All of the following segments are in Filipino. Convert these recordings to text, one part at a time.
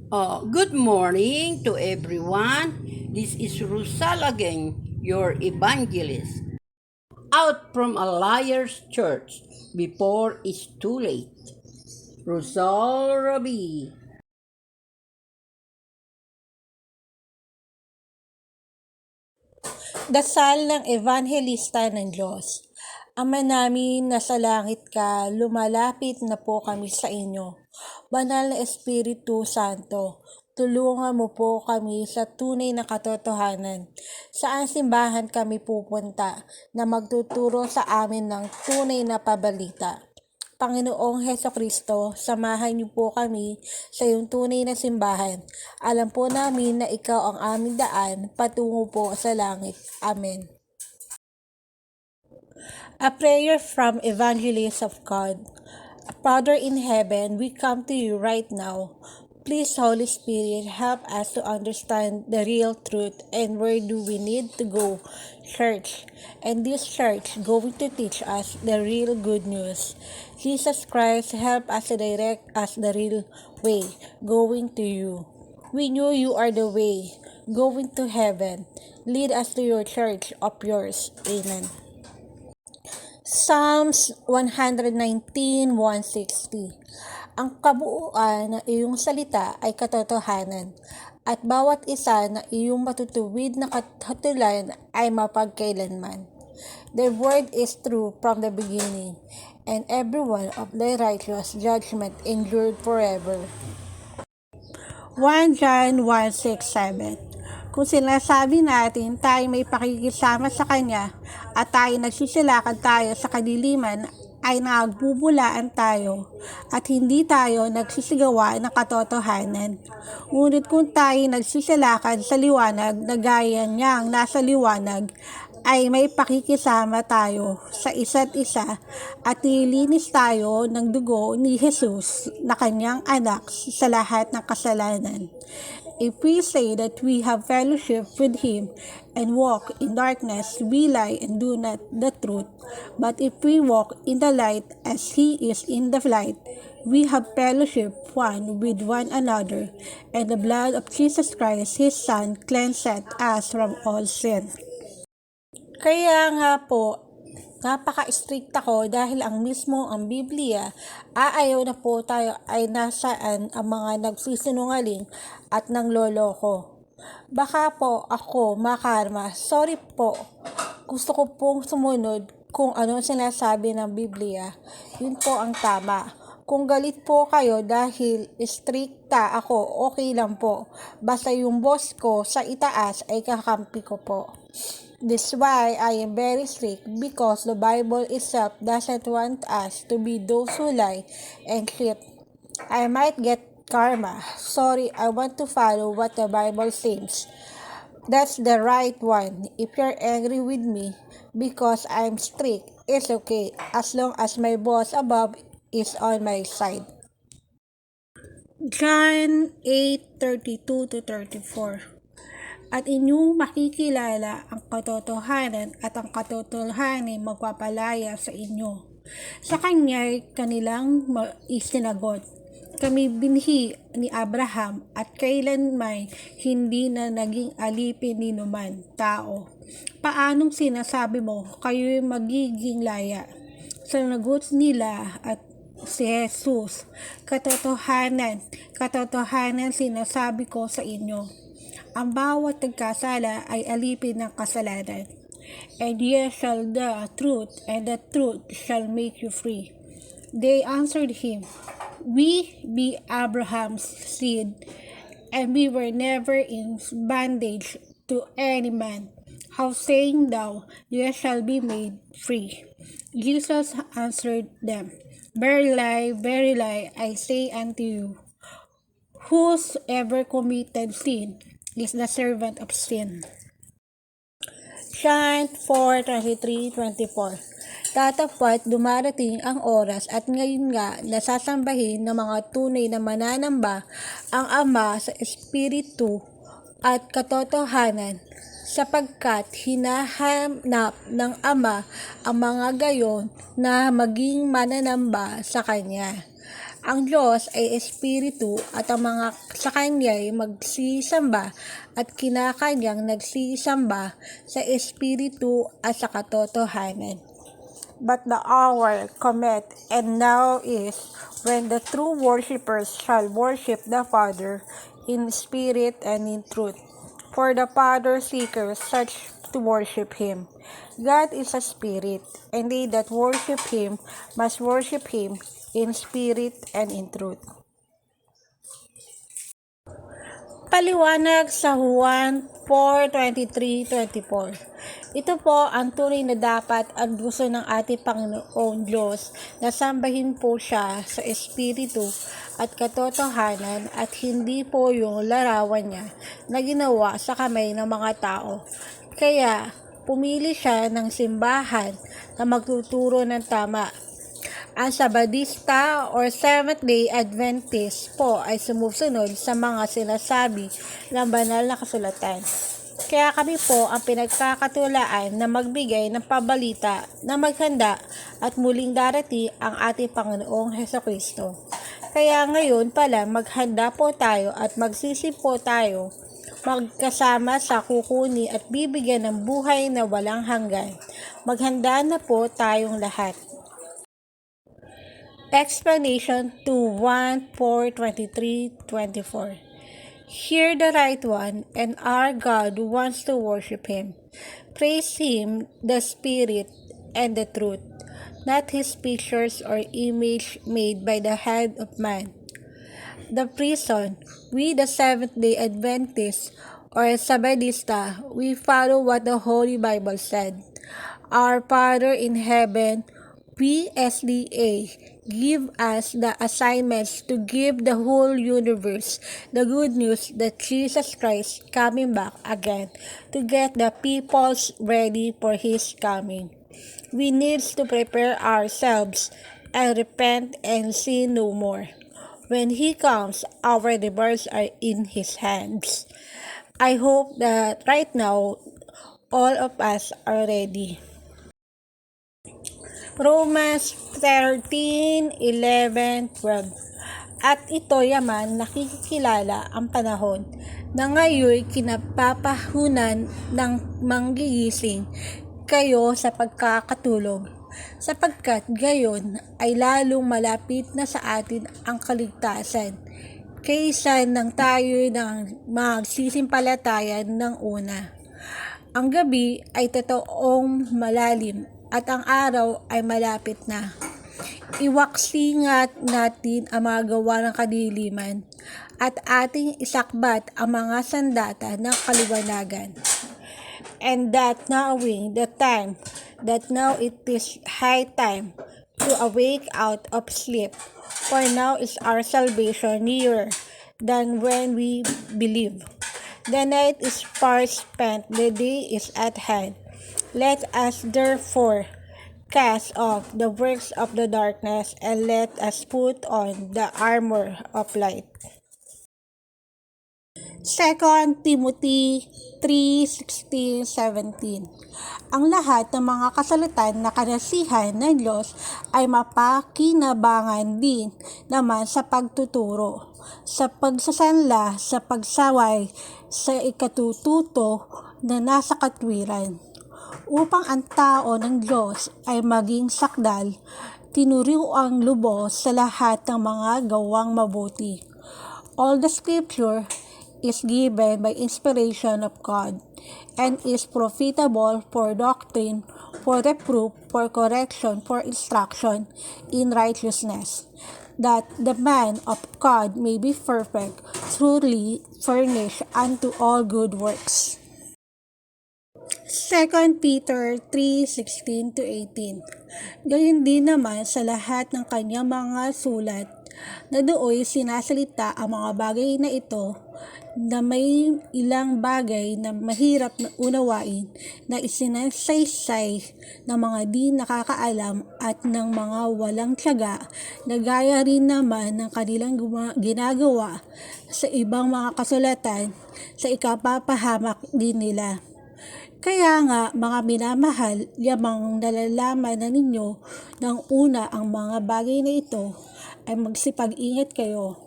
Good morning to everyone. This is Rusal again, your evangelist, out from a liar's church before it's too late. Rusal Rabi. Dasal ng Evangelista ng Diyos. Ama namin, nasa langit ka, lumalapit na po kami sa inyo. Banal na Espiritu Santo, tulungan mo po kami sa tunay na katotohanan. Saan simbahan kami pupunta na magtuturo sa amin ng tunay na pabalita. Panginoong Heso Kristo, samahan niyo po kami sa iyong tunay na simbahan. Alam po namin na ikaw ang aming daan patungo po sa langit. Amen. A prayer from Evangelist of God. Father in heaven, we come to you right now. Please, Holy Spirit, help us to understand the real truth and where do we need to go. Church. And this church going to teach us the real good news. Jesus Christ, help us to direct us the real way, going to you. We know you are the way, going to heaven. Lead us to your church of yours. Amen. Psalms 119:160. Ang kabuuan ng iyong salita ay katotohanan, at bawat isa na iyong matutuwid na kahatulan ay mapagkailanman. The word is true from the beginning, and every one of thy righteous judgment endured forever. 1 John 1:6-7. Kung sinasabi natin tayo may pakikisama sa Kanya at tayo nagsisilakad tayo sa kadiliman, ay nagbubulaan tayo at hindi tayo nagsisigawa ng katotohanan. Ngunit kung tayo nagsisilakad sa liwanag na gaya niyang nasa liwanag, ay may pakikisama tayo sa isa't isa at nililinis tayo ng dugo ni Jesus na kanyang anak sa lahat ng kasalanan. If we say that we have fellowship with Him and walk in darkness, we lie and do not the truth. But if we walk in the light as He is in the light, we have fellowship one with one another, and the blood of Jesus Christ, His Son, cleanseth us from all sin. Kaya nga po, napaka-strict ako dahil ang Biblia, aayaw na po tayo ay nasaan ang mga nagsisinungaling at nangloloko. Baka po ako makarma, sorry po, gusto ko pong sumunod kung ano sinasabi ng Biblia, yun po ang tama. Kung galit po kayo dahil strikta ako, okay lang po. Basta yung boss ko sa itaas ay kakampi ko po. This is why I am very strict because the Bible itself doesn't want us to be those who lie and cheat. I might get karma. Sorry, I want to follow what the Bible says. That's the right one. If you're angry with me because I'm strict, it's okay as long as my boss above is on my side. John 8:32-34. At inyong makikilala ang katotohanan at ang katotohanan ay magpapalaya sa inyo. Sa kanya'y kanilang isinagot, kami binhi ni Abraham at kailanman hindi na naging alipin ni numan tao. Paanong sinasabi mo kayo'y magiging laya? Sanagot nila at si Jesus, katotohanan sinasabi ko sa inyo. Ang bawat nagkasala ay alipin ng kasalanan. And ye shall the truth, and the truth shall make you free. They answered him, We be Abraham's seed, and we were never in bondage to any man. How saying thou, Ye shall be made free? Jesus answered them, verily, I say unto you, whosoever committed sin is the servant of sin. John 4:23-24. Tatapat dumarating ang oras at ngayon nga nasasambahin ng mga tunay na mananamba ang Ama sa Espiritu at katotohanan, sapagkat hinahanap ng Ama ang mga gayon na maging mananamba sa Kanya. Ang Diyos ay Espiritu at ang mga sa Kanya ay magsisamba at kinakanyang nagsisamba sa Espiritu at sa katotohanan. But the hour cometh, and now is, when the true worshippers shall worship the Father in spirit and in truth. For the Father seeketh such to worship Him. God is a spirit, and they that worship Him must worship Him in spirit and in truth. Paliwanag sa Juan 4:23-24. Ito po ang tunay na dapat at gusto ng ating Panginoong Diyos na sambahin po siya sa Espiritu at katotohanan at hindi po yung larawan niya na ginawa sa kamay ng mga tao. Kaya pumili siya ng simbahan na magtuturo ng tama. Ang Sabadista or Seventh-day Adventist po ay sumusunod sa mga sinasabi ng banal na kasulatan. Kaya kami po ang pinagkakatulaan na magbigay ng pabalita na maghanda at muling darating ang ating Panginoong Hesukristo. Kaya ngayon pala maghanda po tayo at magsisip po tayo magkasama sa kukuni at bibigyan ng buhay na walang hanggan. Maghanda na po tayong lahat. Explanation to 1:4:23-24. Hear the right one, and our God wants to worship Him. Praise Him, the Spirit and the truth, not His pictures or image made by the hand of man. The reason we the Seventh-day Adventists or Sabadista, we follow what the Holy Bible said. Our Father in heaven, PSDA, give us the assignments to give the whole universe the good news that Jesus Christ coming back again to get the peoples ready for His coming. We need to prepare ourselves and repent and sin no more. When He comes, our rewards are in His hands. I hope that right now, all of us are ready. Romans 13:11-12. At ito yaman nakikilala ang panahon na ngayon kinapapahunan ng manggigising kayo sa pagkakatulog, sapagkat gayon ay lalong malapit na sa atin ang kaligtasan kaysa nang tayo ng magsisimpalatayan ng una. Ang gabi ay totoong malalim at ang araw ay malapit na. Iwaksingat natin ang mga gawa ng kadiliman at ating isakbat ang mga sandata ng kaliwanagan. And that knowing the time, that now it is high time to awake out of sleep, for now is our salvation nearer than when we believe. The night is far spent, the day is at hand. Let us therefore cast off the works of the darkness and let us put on the armor of light. 2 Timothy 3:16-17. Ang lahat ng mga kasalatan na kanasihan ng Diyos ay mapakinabangan din naman sa pagtuturo, sa pagsasanla, sa pagsaway, sa ikatututo na nasa katwiran, upang ang tao ng Diyos ay maging sakdal, tinuruang lubos sa lahat ng mga gawang mabuti. All the scripture is given by inspiration of God, and is profitable for doctrine, for reproof, for correction, for instruction in righteousness, that the man of God may be perfect, truly furnished unto all good works. 2 Peter 3:16-18. Gayon din naman sa lahat ng kanyang mga sulat, na dooy sinasalita ang mga bagay na ito, na may ilang bagay na mahirap na unawain, na isinasaysay ng mga di nakakaalam at ng mga walang tiyaga, na gaya rin naman ng kanilang ginagawa sa ibang mga kasulatan, sa ikapapahamak din nila. Kaya nga, mga minamahal, yamang nalalaman na ninyo ng una ang mga bagay na ito, ay magsipag-ingat kayo.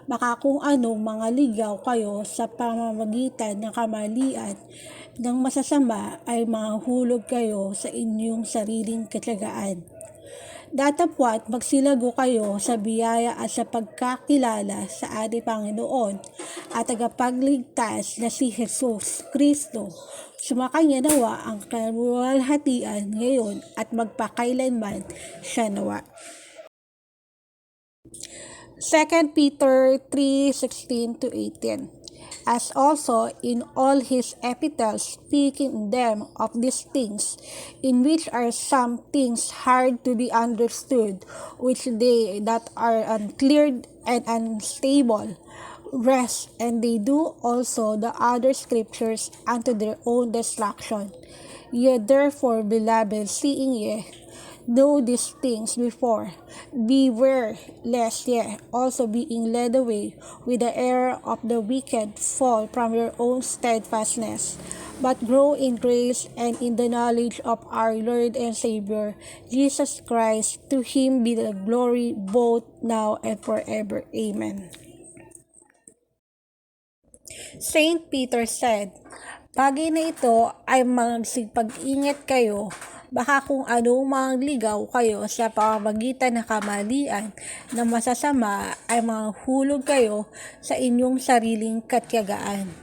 Baka kung anong mga ligaw kayo sa pamamagitan ng kamalian ng masasama ay mahulog kayo sa inyong sariling katyagaan. Datapwat magsilago kayo sa biyaya at sa pagkakilala sa ating Panginoon at tagapagligtas na si Jesus Kristo. Sumakanya nawa ang kaluwalhatian ngayon at magpakailanman siya nawa. 2 Peter 3:16-18. As also in all his epistles, speaking them of these things, in which are some things hard to be understood, which they that are unclear and unstable rest, and they do also the other scriptures unto their own destruction. Ye therefore, beloved, seeing ye know these things before, beware lest ye also being led away with the error of the wicked fall from your own steadfastness, but grow in grace and in the knowledge of our Lord and Savior, Jesus Christ. To him be the glory both now and forever. Amen. Saint Peter said, bagay na ito ay magsipag-ingat kayo, baka kung anong mangligaw kayo sa pamamagitan ng kamalian na masasama ay manghulog kayo sa inyong sariling katyagaan.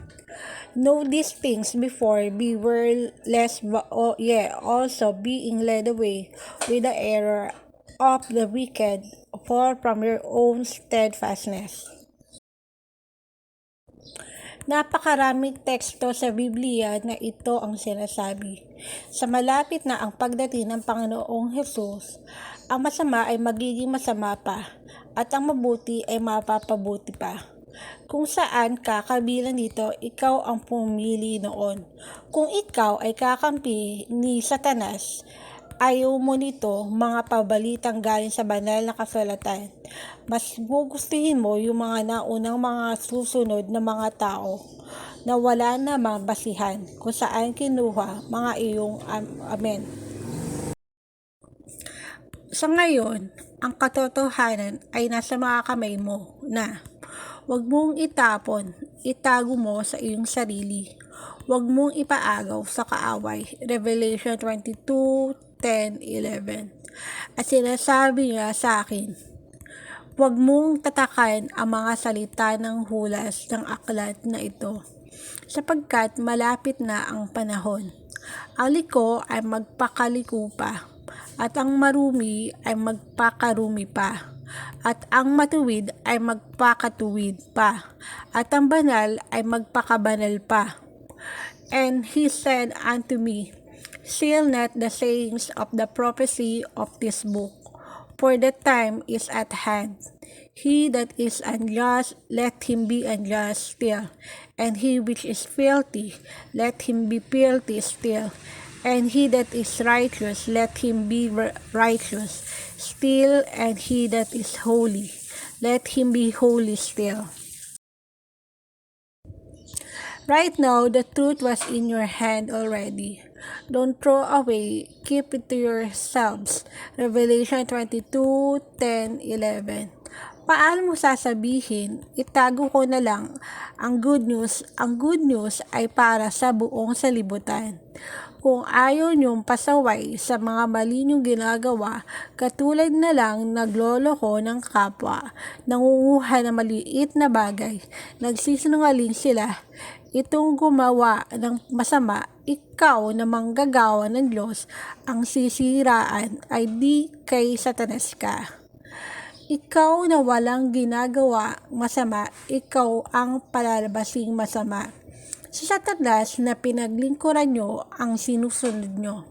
Know these things before, beware lest ye also being led away with the error of the wicked fall from your own steadfastness. Napakaraming teksto sa Biblia na ito ang sinasabi. Sa malapit na ang pagdating ng Panginoong Hesus, ang masama ay magiging masama pa, at ang mabuti ay mapapabuti pa. Kung saan ka kabilang dito, ikaw ang pumili noon. Kung ikaw ay kakampi ni Satanas, ayaw mo nito mga pabalitang galing sa banal na kasulatan. Mas gugustuhin mo yung mga naunang mga susunod na mga tao na wala namang basihan kung saan kinuha mga iyong amen. Sa ngayon, ang katotohanan ay nasa mga kamay mo na huwag mong itapon, itago mo sa iyong sarili. Huwag mong ipaagaw sa kaaway. Revelation 22:10-11. At sinasabi niya sa akin, huwag mong tatakan ang mga salita ng hulas ng aklat na ito, sapagkat malapit na ang panahon. Ang liko ay magpakaliko pa, at ang marumi ay magpakarumi pa, at ang matuwid ay magpakatuwid pa, at ang banal ay magpakabanal pa. And he said unto me, seal not the sayings of the prophecy of this book, for the time is at hand. He that is unjust, let him be unjust still, and he which is filthy, let him be filthy still, and he that is righteous, let him be righteous still, and he that is holy, let him be holy still. Right now, the truth was in your hand already. Don't throw away, keep it to yourselves. Revelation 22:10-11. Paano mo sasabihin, itago ko na lang ang good news? Ang good news ay para sa buong salibutan. Kung ayaw niyong pasaway sa mga mali niyong ginagawa, katulad na lang nagloloko ng kapwa, nangunguha ng maliit na bagay, nagsisinungaling sila, itong gumawa ng masama, ikaw na manggagawa ng Diyos, ang sisiraan ay di kay Satanas ka. Ikaw na walang ginagawa masama, ikaw ang palalabasing masama. Si Satanas na pinaglingkuran nyo ang sinusunod nyo.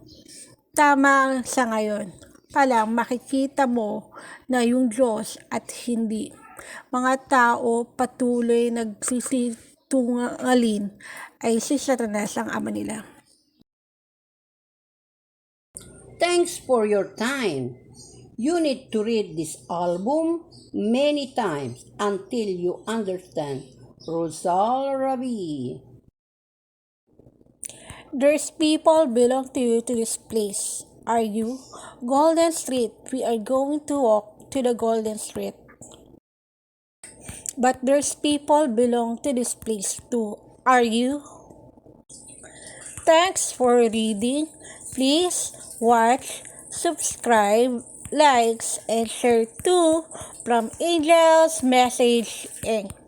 Tama sa ngayon, palang makikita mo na yung Diyos at hindi. Mga tao patuloy nagsisitungalin ay si Satanas ang ama nila. Thanks for your time. You need to read this album many times until you understand. Rosal Rabi. There's people belong to you to this place. Are you? Golden Street. We are going to walk to the Golden Street. But there's people belong to this place too. Are you? Thanks for reading. Please watch, subscribe, likes, and share too from Angel's Message Inc.